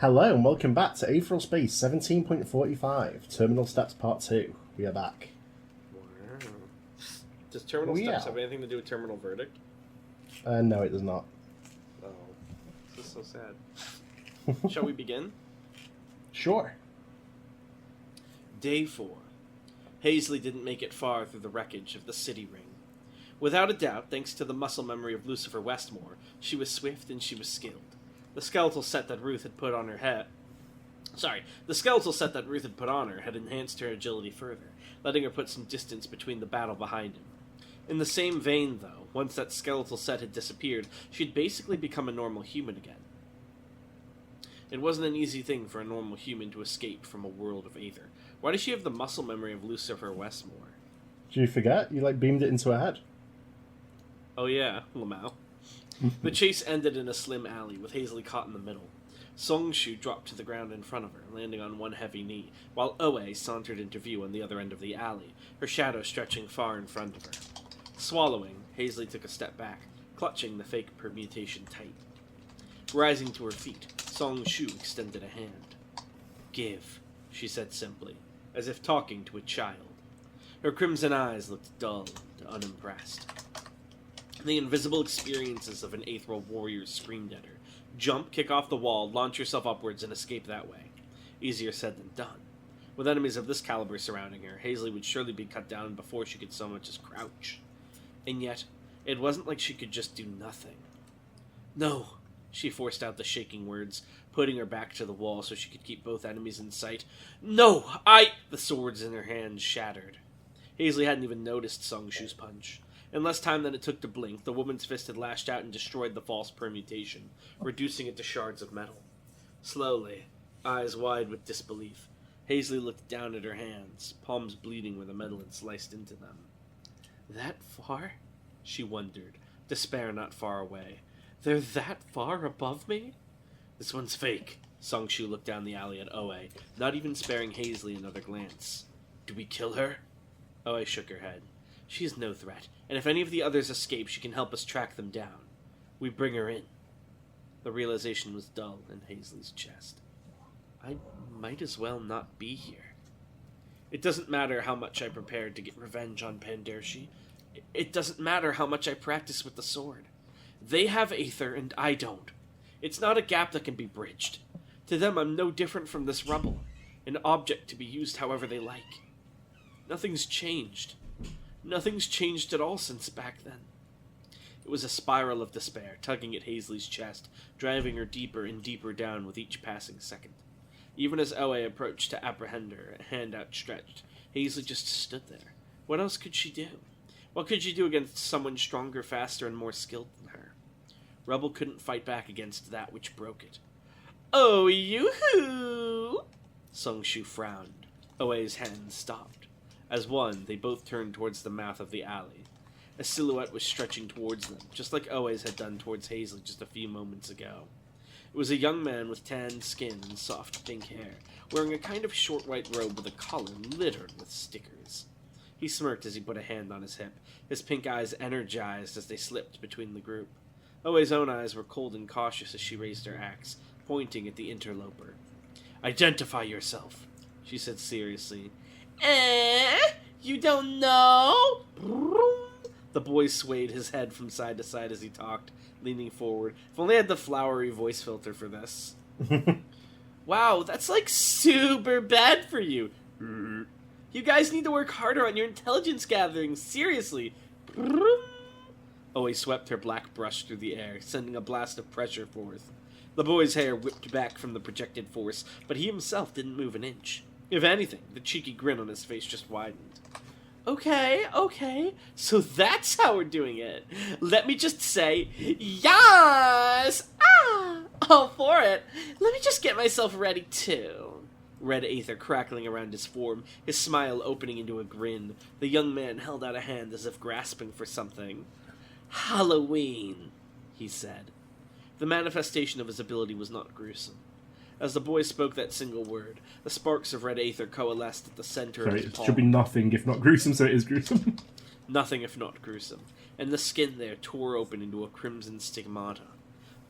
Hello and welcome back to Aetheral Space 17.45, Terminal Steps Part 2. We are back. Wow. Does Terminal Steps have anything to do with Terminal Verdict? No, it does not. Oh, this is so sad. Shall we begin? Sure. Day 4. Hazley didn't make it far through the wreckage of the city ring. Without a doubt, thanks to the muscle memory of Lucifer Westmore, she was swift and she was skilled. The skeletal set that Ruth had put on her had enhanced her agility further, letting her put some distance between the battle behind him. In the same vein, though, once that skeletal set had disappeared, she'd basically become a normal human again. It wasn't an easy thing for a normal human to escape from a world of Aether. Why does she have the muscle memory of Lucifer Westmore? Did you forget? You, beamed it into her head. Oh yeah, Lamau. The chase ended in a slim alley, with Hazley caught in the middle. Songshu dropped to the ground in front of her, landing on one heavy knee, while Oe sauntered into view on the other end of the alley, her shadow stretching far in front of her. Swallowing, Hazley took a step back, clutching the fake permutation tight. Rising to her feet, Songshu extended a hand. "Give," she said simply, as if talking to a child. Her crimson eyes looked dull and unimpressed. The invisible experiences of an Aetheral warrior screamed at her. Jump, kick off the wall, launch yourself upwards, and escape that way. Easier said than done. With enemies of this caliber surrounding her, Hazley would surely be cut down before she could so much as crouch. And yet, it wasn't like she could just do nothing. "No," she forced out the shaking words, putting her back to the wall so she could keep both enemies in sight. "No, The swords in her hands shattered. Hazley hadn't even noticed Songshu's punch. In less time than it took to blink, the woman's fist had lashed out and destroyed the false permutation, reducing it to shards of metal. Slowly, eyes wide with disbelief, Hazley looked down at her hands, palms bleeding where the metal had sliced into them. "That far?" she wondered, despair not far away. "They're that far above me?" "This one's fake." Songshu looked down the alley at Oe, not even sparing Hazley another glance. "Do we kill her?" Oe shook her head. "She is no threat, and if any of the others escape, she can help us track them down. We bring her in." The realization was dull in Hazley's chest. "I might as well not be here. It doesn't matter how much I prepared to get revenge on Pandershi. It doesn't matter how much I practice with the sword. They have Aether, and I don't. It's not a gap that can be bridged. To them, I'm no different from this rubble, an object to be used however they like. Nothing's changed. Nothing's changed at all since back then." It was a spiral of despair, tugging at Hazley's chest, driving her deeper and deeper down with each passing second. Even as Oe approached to apprehend her, a hand outstretched, Hazley just stood there. What else could she do? What could she do against someone stronger, faster, and more skilled than her? Rebel couldn't fight back against that which broke it. "Oh, yoo-hoo!" Songshu frowned. Oe's hand stopped. As one, they both turned towards the mouth of the alley. A silhouette was stretching towards them, just like Oe's had done towards Hazley just a few moments ago. It was a young man with tanned skin and soft pink hair, wearing a kind of short white robe with a collar littered with stickers. He smirked as he put a hand on his hip, his pink eyes energized as they slipped between the group. Oe's own eyes were cold and cautious as she raised her axe, pointing at the interloper. "Identify yourself," she said seriously. You don't know?" The boy swayed his head from side to side as he talked, leaning forward. If only I had the flowery voice filter for this. "Wow, that's super bad for you. You guys need to work harder on your intelligence gathering, seriously." Oe swept her black brush through the air, sending a blast of pressure forth. The boy's hair whipped back from the projected force, but he himself didn't move an inch. If anything, the cheeky grin on his face just widened. Okay, so that's how we're doing it. Let me just say, yes! All for it. Let me just get myself ready, too." Red Aether crackling around his form, his smile opening into a grin, the young man held out a hand as if grasping for something. "Halloween," he said. The manifestation of his ability was not gruesome. As the boy spoke that single word, the sparks of red aether coalesced at the center of his palm. It should be nothing if not gruesome, so it is gruesome. Nothing if not gruesome, and the skin there tore open into a crimson stigmata.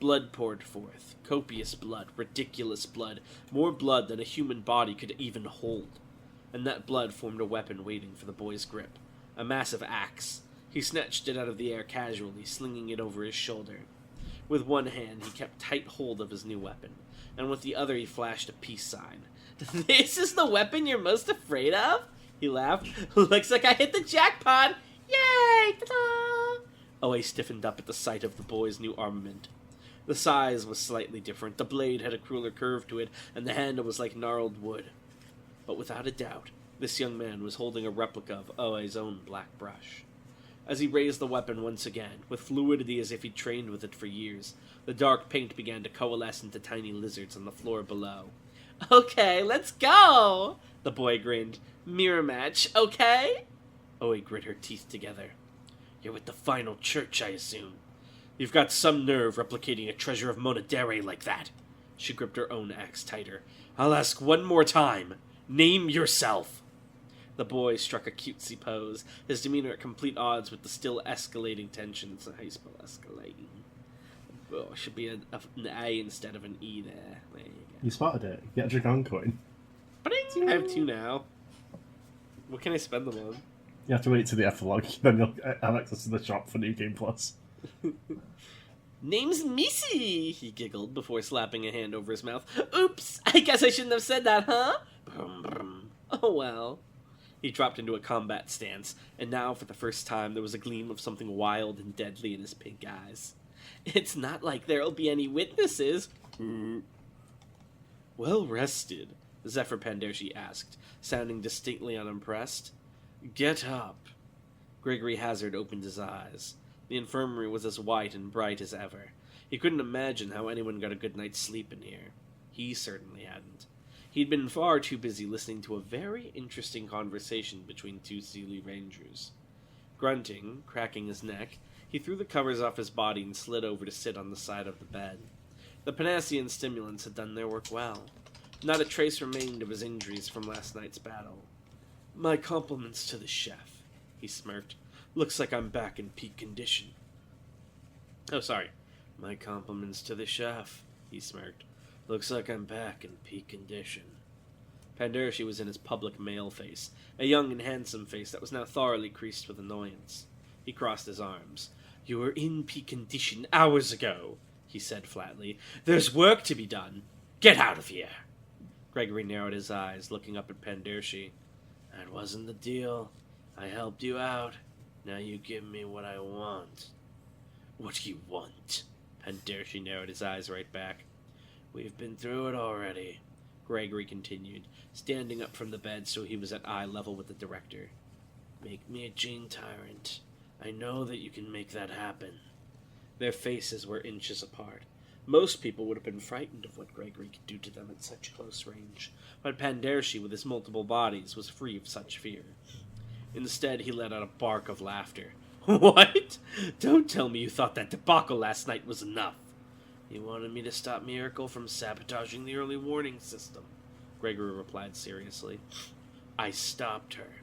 Blood poured forth. Copious blood, ridiculous blood, more blood than a human body could even hold. And that blood formed a weapon waiting for the boy's grip. A massive axe. He snatched it out of the air casually, slinging it over his shoulder. With one hand, he kept tight hold of his new weapon, and with the other he flashed a peace sign. "This is the weapon you're most afraid of?" he laughed. "Looks like I hit the jackpot! Yay! Ta-da!" Oe stiffened up at the sight of the boy's new armament. The size was slightly different, the blade had a crueler curve to it, and the handle was like gnarled wood. But without a doubt, this young man was holding a replica of Oe's own black brush. As he raised the weapon once again, with fluidity as if he'd trained with it for years, the dark paint began to coalesce into tiny lizards on the floor below. "Okay, let's go!" the boy grinned. "Mirror match, okay?" Oe grit her teeth together. "You're with the final church, I assume. You've got some nerve replicating a treasure of Monadere like that." She gripped her own axe tighter. "I'll ask one more time. Name yourself." The boy struck a cutesy pose, his demeanor at complete odds with the still escalating tension. It's how you spell escalating. Oh, it should be an A instead of an E there. There you go. You spotted it. Get a Dragon coin. Ba-ding! I have 2 now. What can I spend them on? You have to wait to the epilogue, then you'll have access to the shop for New Game Plus. "Name's Missy," he giggled before slapping a hand over his mouth. "Oops, I guess I shouldn't have said that, huh? Brum, brum. Oh well." He dropped into a combat stance, and now for the first time there was a gleam of something wild and deadly in his pink eyes. "It's not like there'll be any witnesses." "Well rested?" Zephyr Pandershi asked, sounding distinctly unimpressed. "Get up." Gregory Hazard opened his eyes. The infirmary was as white and bright as ever. He couldn't imagine how anyone got a good night's sleep in here. He certainly hadn't. He'd been far too busy listening to a very interesting conversation between 2 Sealy Rangers. Grunting, cracking his neck, he threw the covers off his body and slid over to sit on the side of the bed. The Panacean stimulants had done their work well. Not a trace remained of his injuries from last night's battle. "My compliments to the chef," he smirked. "Looks like I'm back in peak condition." "Oh, sorry. My compliments to the chef," he smirked. "Looks like I'm back in peak condition." Pandershi was in his public male face, a young and handsome face that was now thoroughly creased with annoyance. He crossed his arms. "You were in peak condition hours ago," he said flatly. "There's work to be done. Get out of here." Gregory narrowed his eyes, looking up at Pandershi. "That wasn't the deal. I helped you out. Now you give me what I want." "What do you want?" Pandershi narrowed his eyes right back. "We've been through it already," Gregory continued, standing up from the bed so he was at eye level with the director. "Make me a Gene Tyrant. I know that you can make that happen." Their faces were inches apart. Most people would have been frightened of what Gregory could do to them at such close range, but Pandershi, with his multiple bodies, was free of such fear. Instead, he let out a bark of laughter. "What? Don't tell me you thought that debacle last night was enough." "You wanted me to stop Miracle from sabotaging the early warning system," Gregory replied seriously. "I stopped her."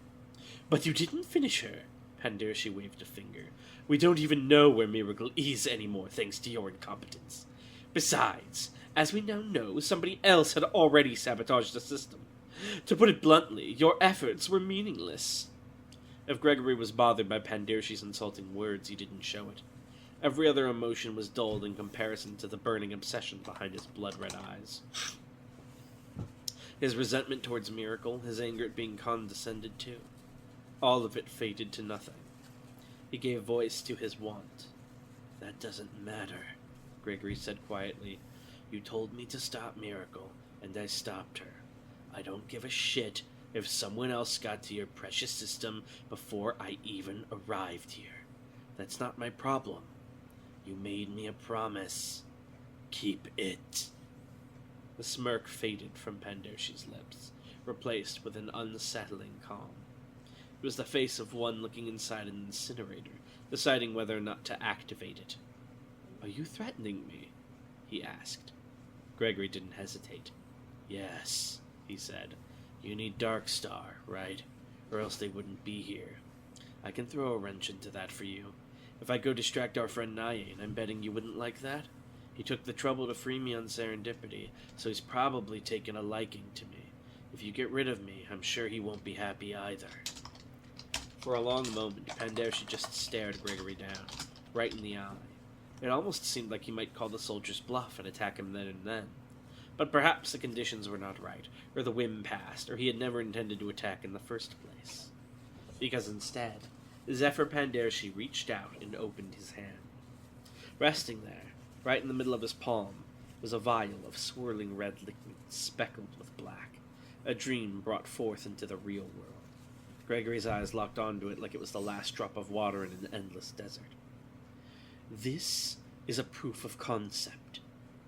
"But you didn't finish her." Pandershi waved a finger. "We don't even know where Miracle is anymore, thanks to your incompetence. Besides, as we now know, somebody else had already sabotaged the system. To put it bluntly, your efforts were meaningless." If Gregory was bothered by Pandershi's insulting words, he didn't show it. Every other emotion was dulled in comparison to the burning obsession behind his blood-red eyes. His resentment towards Miracle, his anger at being condescended to, all of it faded to nothing. He gave voice to his want. "That doesn't matter," Gregory said quietly. "You told me to stop Miracle, and I stopped her. I don't give a shit if someone else got to your precious system before I even arrived here. That's not my problem. You made me a promise. Keep it." The smirk faded from Pandershi's lips, replaced with an unsettling calm. It was the face of one looking inside an incinerator, deciding whether or not to activate it. "Are you threatening me?" he asked. Gregory didn't hesitate. "Yes," he said. "You need Darkstar, right? Or else they wouldn't be here. I can throw a wrench into that for you. If I go distract our friend Nayane, I'm betting you wouldn't like that?" He took the trouble to free me on serendipity, so he's probably taken a liking to me. If you get rid of me, I'm sure he won't be happy either. For a long moment, Pandershi just stared Gregory down, right in the eye. It almost seemed like he might call the soldier's bluff and attack him then and then. But perhaps the conditions were not right, or the whim passed, or he had never intended to attack in the first place. Because instead, Zephyr Pandershi reached out and opened his hand. Resting there, right in the middle of his palm, was a vial of swirling red liquid speckled with black, a dream brought forth into the real world. Gregory's eyes locked onto it like it was the last drop of water in an endless desert. "This is a proof of concept,"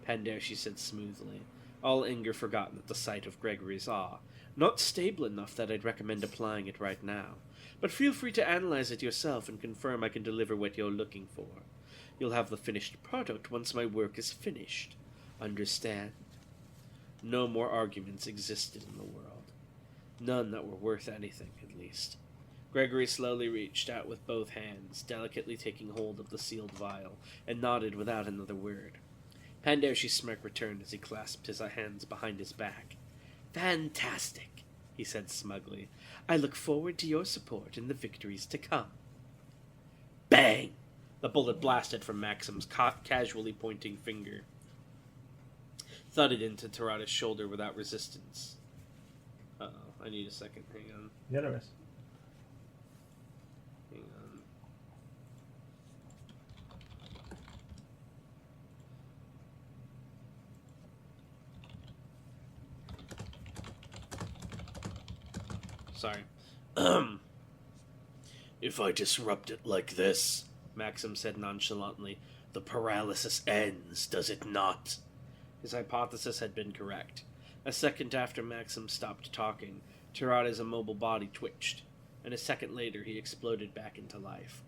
Pandershi said smoothly, all anger forgotten at the sight of Gregory's awe. "Not stable enough that I'd recommend applying it right now, but feel free to analyze it yourself and confirm I can deliver what you're looking for. You'll have the finished product once my work is finished. Understand?" No more arguments existed in the world. None that were worth anything, at least. Gregory slowly reached out with both hands, delicately taking hold of the sealed vial, and nodded without another word. Pandershi's smirk returned as he clasped his hands behind his back. "Fantastic," he said smugly. "I look forward to your support in the victories to come." Bang! The bullet blasted from Maxim's casually pointing finger, thudded into Terada's shoulder without resistance. Uh-oh, I need a second. Hang on. Yeah, no worries. Hang on. Sorry. "If I disrupt it like this," Maxim said nonchalantly, "the paralysis ends, does it not?" His hypothesis had been correct. A second after Maxim stopped talking, Terada's immobile body twitched, and a second later he exploded back into life.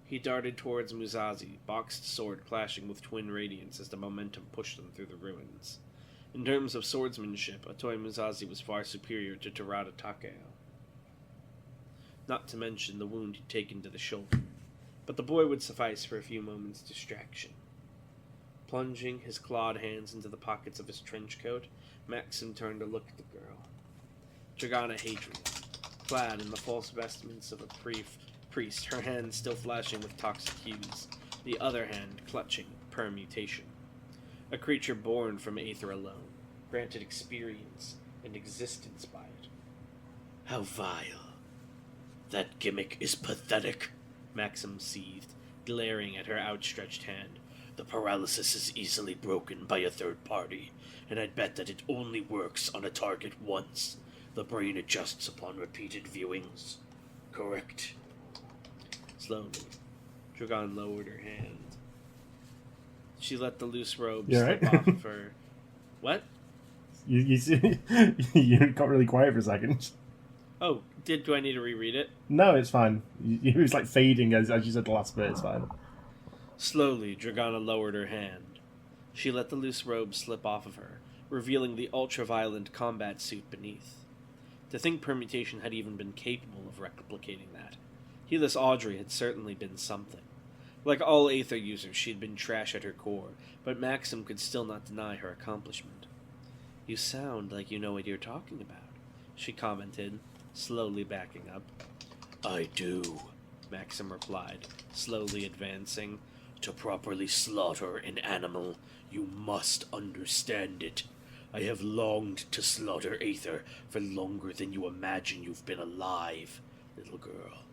He darted towards Musashi, boxed sword clashing with twin radiance as the momentum pushed them through the ruins. In terms of swordsmanship, Atoi Musashi was far superior to Terada Takeo. Not to mention the wound he'd taken to the shoulder, but the boy would suffice for a few moments' distraction. Plunging his clawed hands into the pockets of his trench coat, Maxim turned to look at the girl. Dragana Hadrian, clad in the false vestments of a priest, her hand still flashing with toxic hues, the other hand clutching permutation. A creature born from Aether alone, granted experience and existence by it. "How vile. That gimmick is pathetic," Maxim seethed, glaring at her outstretched hand. "The paralysis is easily broken by a third party, and I'd bet that it only works on a target once. The brain adjusts upon repeated viewings. Correct?" Slowly, Dragon lowered her hand. She let the loose robe slip off of her. What? You got really quiet for a second. Oh, do I need to reread it? No, it's fine. It was like fading as you said the last bit. It's fine. Slowly, Dragana lowered her hand. She let the loose robe slip off of her, revealing the ultra-violent combat suit beneath. To think permutation had even been capable of replicating that. Heedless Audrey had certainly been something. Like all Aether users, she had been trash at her core, but Maxim could still not deny her accomplishment. "You sound like you know what you're talking about," she commented, slowly backing up. "I do," Maxim replied, slowly advancing. "To properly slaughter an animal, you must understand it. I have longed to slaughter Aether for longer than you imagine you've been alive, little girl.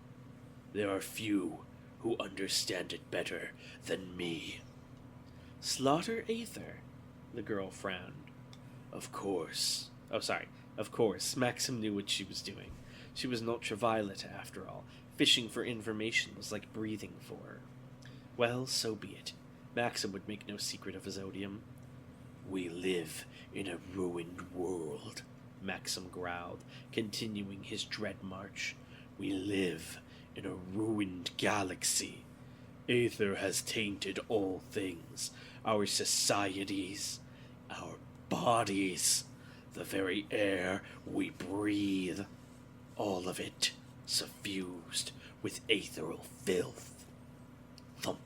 There are few who understand it better than me." "Slaughter Aether?" The girl frowned. Of course, Maxim knew what she was doing. She was an ultraviolet, after all. Fishing for information was like breathing for her. Well, so be it. Maxim would make no secret of his odium. "We live in a ruined world," Maxim growled, continuing his dread march. "We live in a ruined galaxy. Aether has tainted all things. Our societies, our bodies, the very air we breathe. All of it suffused with aetheral filth." Thump.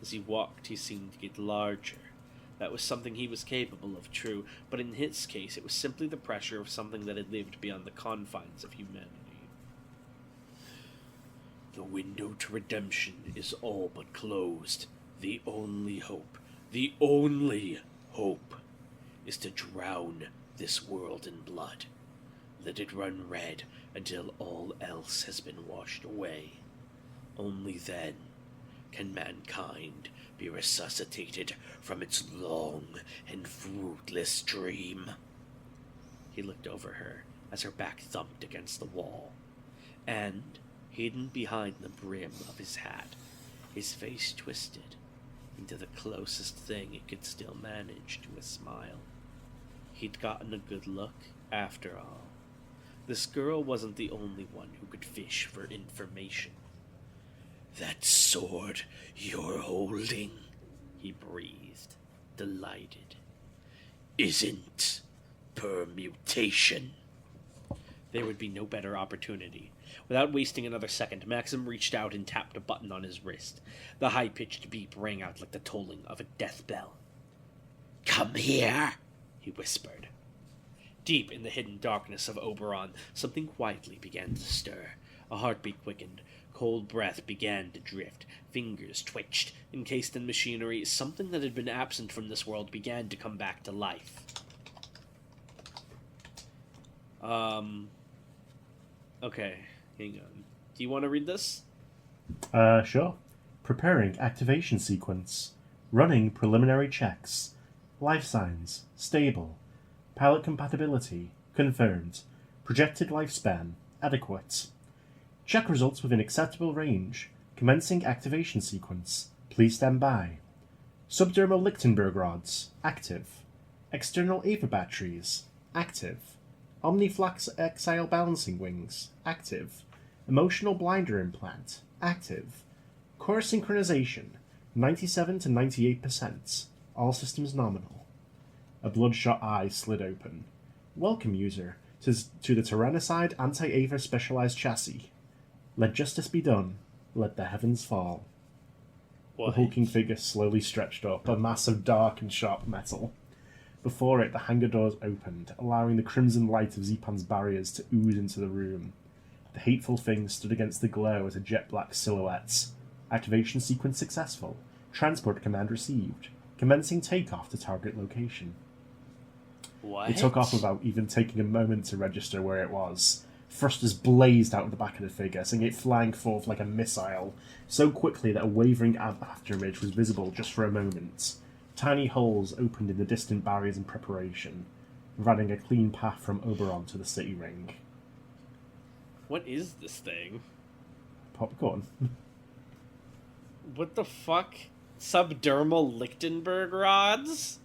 As he walked, he seemed to get larger. That was something he was capable of, true, but in his case it was simply the pressure of something that had lived beyond the confines of humanity. The window to redemption is all but closed. The only hope is to drown this world in blood. Let it run red until all else has been washed away. Only then can mankind be resuscitated from its long and fruitless dream. He looked over her as her back thumped against the wall, and, hidden behind the brim of his hat, his face twisted into the closest thing it could still manage to a smile. He'd gotten a good look, after all. This girl wasn't the only one who could fish for information. "That sword you're holding," he breathed, delighted, "isn't permutation." There would be no better opportunity. Without wasting another second, Maxim reached out and tapped a button on his wrist. The high-pitched beep rang out like the tolling of a death bell. "Come here," he whispered. Deep in the hidden darkness of Oberon, something quietly began to stir. A heartbeat quickened. Cold breath began to drift. Fingers twitched. Encased in machinery, something that had been absent from this world began to come back to life. Okay, hang on. Do you want to read this? Sure. Preparing activation sequence. Running preliminary checks. Life signs. Stable. Pilot compatibility. Confirmed. Projected lifespan. Adequate. Check results within acceptable range. Commencing activation sequence. Please stand by. Subdermal Lichtenberg rods. Active. External Eva batteries. Active. Omniflax exile balancing wings. Active. Emotional blinder implant. Active. Core synchronization. 97 to 98%. All systems nominal. A bloodshot eye slid open. Welcome, user, to the Tyrannicide Anti-Ava Specialized Chassis. Let justice be done. Let the heavens fall. What? The hulking figure slowly stretched up, a mass of dark and sharp metal. Before it, the hangar doors opened, allowing the crimson light of Zepan's barriers to ooze into the room. The hateful thing stood against the glow as a jet-black silhouette. Activation sequence successful. Transport command received. Commencing takeoff to target location. What? It took off without even taking a moment to register where it was. Thrusters blazed out of the back of the figure, sending it flying forth like a missile, so quickly that a wavering afterimage was visible just for a moment. Tiny holes opened in the distant barriers in preparation, providing a clean path from Oberon to the city ring. What is this thing? Popcorn. What the fuck? Subdermal Lichtenberg rods?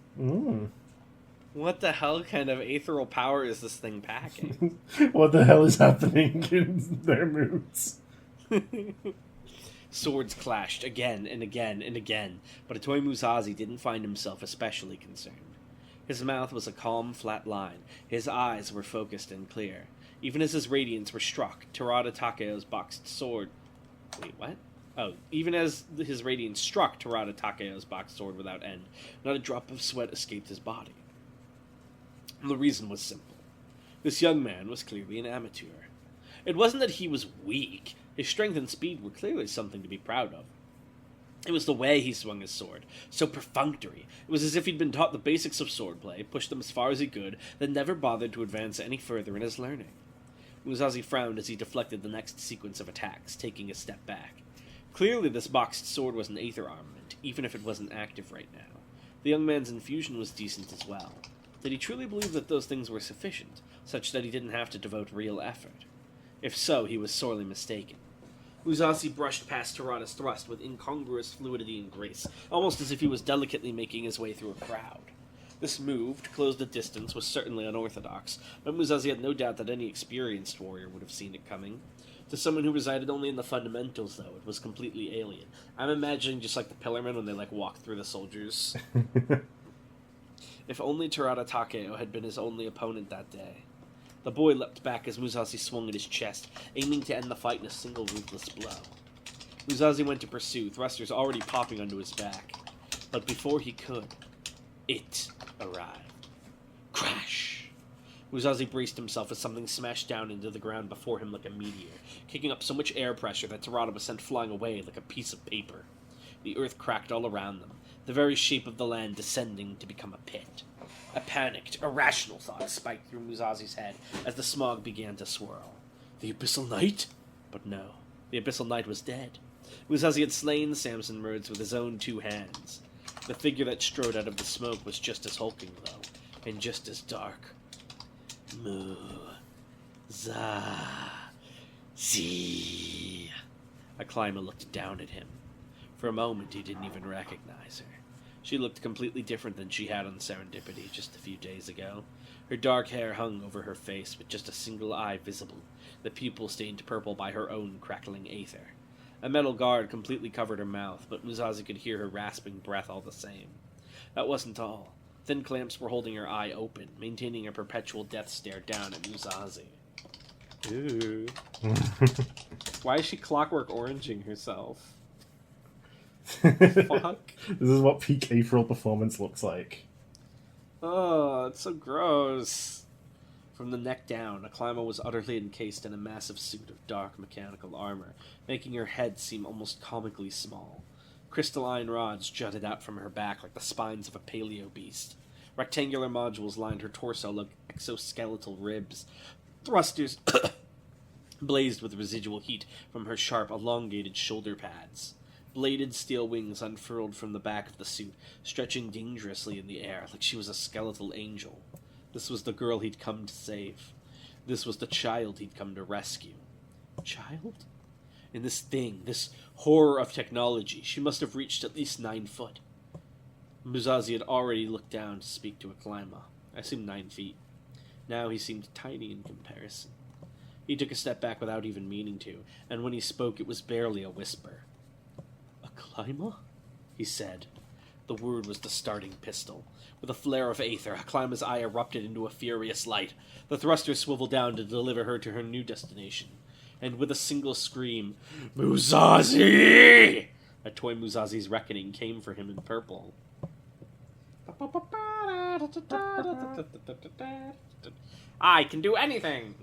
What the hell kind of aetheral power is this thing packing? What the hell is happening in their moods? Swords clashed again and again and again, but Atoy Musashi didn't find himself especially concerned. His mouth was a calm, flat line. His eyes were focused and clear. Even as his radiance were struck, Terada Takeo's boxed sword... Wait, what? Oh, even as his radiance struck Terada Takeo's boxed sword without end, not a drop of sweat escaped his body. The reason was simple. This young man was clearly an amateur. It wasn't that he was weak. His strength and speed were clearly something to be proud of. It was the way he swung his sword, so perfunctory. It was as if he'd been taught the basics of swordplay, pushed them as far as he could, then never bothered to advance any further in his learning. Musashi frowned as he deflected the next sequence of attacks, taking a step back. Clearly this boxed sword was an aether armament, even if it wasn't active right now. The young man's infusion was decent as well. Did he truly believe that those things were sufficient, such that he didn't have to devote real effort? If so, he was sorely mistaken. Musashi brushed past Terada's thrust with incongruous fluidity and grace, almost as if he was delicately making his way through a crowd. This move, to close the distance, was certainly unorthodox, but Musashi had no doubt that any experienced warrior would have seen it coming. To someone who resided only in the fundamentals, though, it was completely alien. I'm imagining just like the Pillarmen when they, walk through the soldiers. If only Terada Takeo had been his only opponent that day. The boy leapt back as Musashi swung at his chest, aiming to end the fight in a single ruthless blow. Musashi went to pursue, thrusters already popping onto his back. But before he could, it arrived. Crash! Musashi braced himself as something smashed down into the ground before him like a meteor, kicking up so much air pressure that Terada was sent flying away like a piece of paper. The earth cracked all around them, the very shape of the land descending to become a pit. A panicked, irrational thought spiked through Musashi's head as the smog began to swirl. The Abyssal Knight? But no, the Abyssal Knight was dead. Musashi had slain Samson Rhodes with his own 2 hands. The figure that strode out of the smoke was just as hulking, though, and just as dark. Musashi. Aklyma looked down at him. For a moment, he didn't even recognize her. She looked completely different than she had on Serendipity just a few days ago. Her dark hair hung over her face with just a single eye visible, the pupil stained purple by her own crackling aether. A metal guard completely covered her mouth, but Musashi could hear her rasping breath all the same. That wasn't all. Thin clamps were holding her eye open, maintaining a perpetual death stare down at Musashi. Ooh. Why is she clockwork oranging herself? Fuck. This is what peak Aetheral performance looks like. Oh, it's so gross. From the neck down, Aklyma was utterly encased in a massive suit of dark mechanical armor, making her head seem almost comically small. Crystalline rods jutted out from her back like the spines of a paleo beast. Rectangular modules lined her torso like exoskeletal ribs. Thrusters blazed with residual heat from her sharp, elongated shoulder pads. Bladed steel wings unfurled from the back of the suit, stretching dangerously in the air like she was a skeletal angel. This was the girl he'd come to save. This was the child he'd come to rescue. Child? In this thing, this horror of technology, she must have reached at least 9 foot. Musashi had already looked down to speak to Aklyma. I assumed 9 feet. Now he seemed tiny in comparison. He took a step back without even meaning to, and when he spoke it was barely a whisper. Aklyma? He said. The word was the starting pistol. With a flare of aether, Aklyma's eye erupted into a furious light. The thruster swiveled down to deliver her to her new destination. And with a single scream, Musashi! A toy Musashi's reckoning came for him in purple. I can do anything!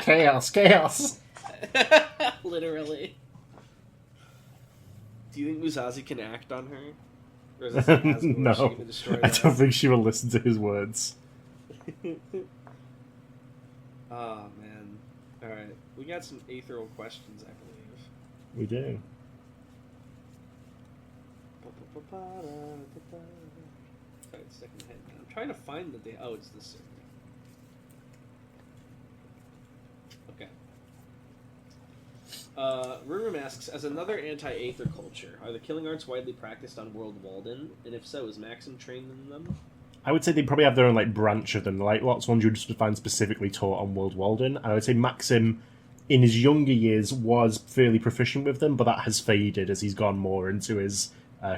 Chaos! Literally. Do you think Musashi can act on her? Or is this an Asgore? No, Is she gonna destroy I that? don't think she will listen to his words. Oh, man. Alright, we got some Aetheral questions, I believe. We do. Alright, second head. I'm trying to find the day. Oh, it's this survey. Okay. Rurum asks, as another anti-Aether culture, are the killing arts widely practiced on World Walden? And if so, is Maxim trained in them? I would say they probably have their own branch of them. Lots of ones you would just find specifically taught on World Walden. And I would say Maxim, in his younger years, was fairly proficient with them, but that has faded as he's gone more into his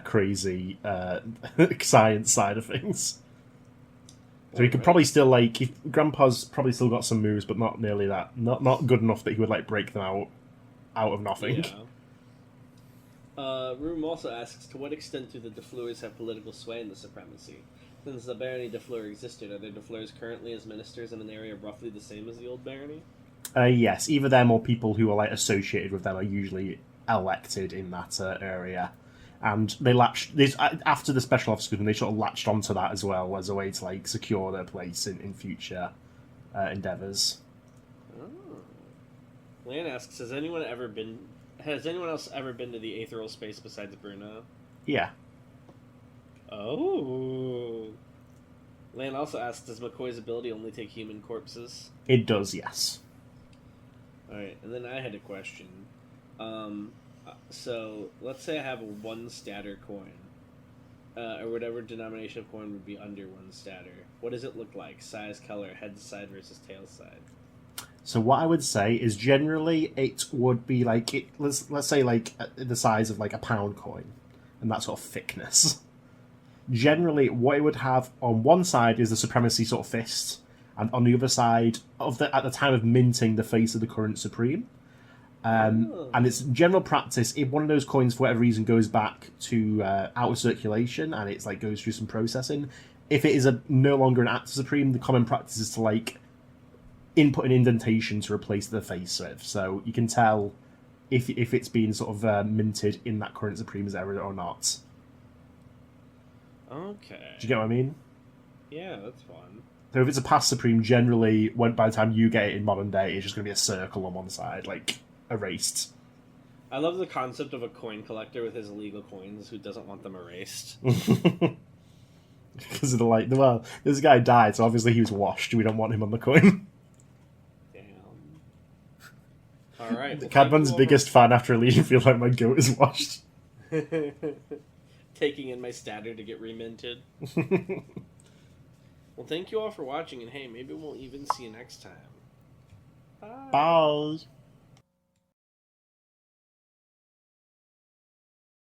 crazy science side of things. So he could probably still Grandpa's probably still got some moves, but not nearly that. Not good enough that he would break them out of nothing. Yeah. Room also asks, to what extent do the Defleurs have political sway in the Supremacy? Since the Barony Defleur existed, are there Defleurs currently as ministers in an area roughly the same as the old Barony? Yes, either them or people who are associated with them are usually elected in that area. And they after the special officers, they sort of latched onto that as well as a way to secure their place in future endeavors. Oh. Lan asks, has anyone else ever been to the Aetheral Space besides Bruno? Yeah. Oh. Lan also asks, does McCoy's ability only take human corpses? It does, yes. Alright, and then I had a question. So, let's say I have a 1 statter coin. Or whatever denomination of coin would be under 1 statter. What does it look like? Size, color, head side versus tail side? So what I would say is generally it would be let's say the size of a pound coin, and that sort of thickness. Generally, what it would have on one side is the Supremacy sort of fist, and on the other side at the time of minting the face of the current Supreme, And it's general practice. If one of those coins, for whatever reason, goes back to out of circulation and it's like goes through some processing, if it is no longer an active supreme, the common practice is to like input an indentation to replace the face with. So you can tell if it's been sort of minted in that current supreme's era or not. Okay. Do you get what I mean? Yeah, that's fun. So if it's a past supreme, generally, by the time you get it in modern day, it's just going to be a circle on one side, like erased. I love the concept of a coin collector with his illegal coins who doesn't want them erased. Because of the like, well, this guy died, so obviously he was washed. We don't want him on the coin. Damn. All right. Well, Cadman's biggest fan after leaving feel like my goat is washed. Taking in my statter to get reminted. Well, thank you all for watching, and hey, maybe we'll even see you next time. Bye. Bye.